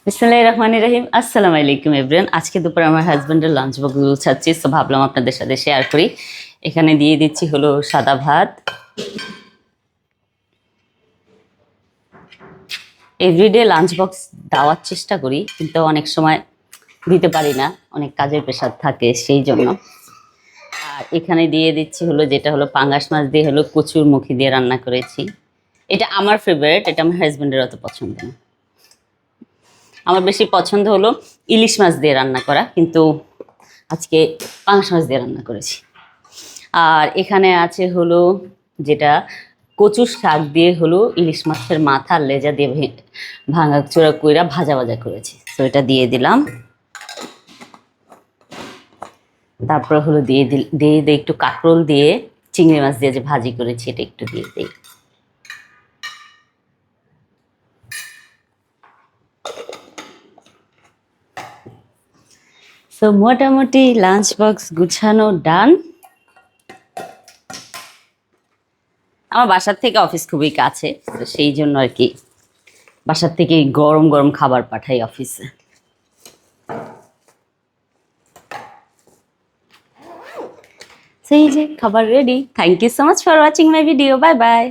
বিসমিল্লাহির রহমানির রহিম। আসসালামু আলাইকুম এভরিওয়ান। আজকে দুপুরে আমার হাজব্যান্ডের লাঞ্চ বক্স গুছাচ্ছি, তো ভাবলাম আপনাদের সাথে শেয়ার করি। এখানে দিয়ে দিচ্ছি হলো সাদা ভাত। এভরিডে লাঞ্চ বক্স দেওয়ার চেষ্টা করি, কিন্তু অনেক সময় দিতে পারি না, অনেক কাজের প্রেশার থাকে সেই জন্য। আর এখানে দিয়ে দিচ্ছি হলো যেটা হলো পাঙ্গাস মাছ দিয়ে হলো কচুর মুখি দিয়ে রান্না করেছি। এটা আমার ফেভারিট, এটা আমার হাজব্যান্ডের অত পছন্দ না। আমার বেশি পছন্দ হলো ইলিশ মাছ দিয়ে রান্না করা, কিন্তু আজকে পাঙাশ মাছ দিয়ে রান্না করেছি। আর এখানে আছে হলো যেটা কচুর শাক দিয়ে হলো ইলিশ মাছের মাথা আর লেজা দিয়ে ভাঙা চোরা কইরা ভাজা ভাজা করেছি, তো এটা দিয়ে দিলাম। তারপর হলো দিয়ে একটু কাঁকরোল দিয়ে চিংড়ি মাছ দিয়ে যে ভাজি করেছি এটা একটু দিয়ে দিই। সো মোটামুটি লাঞ্চ বক্স গুছানো ডান। আমার বাসার থেকে অফিস খুবই কাছে, তো সেই জন্য আর কি বাসার থেকে গরম গরম খাবার পাঠাই অফিসে। সেই যে খাবার ready. Thank you so much for watching my video. Bye by.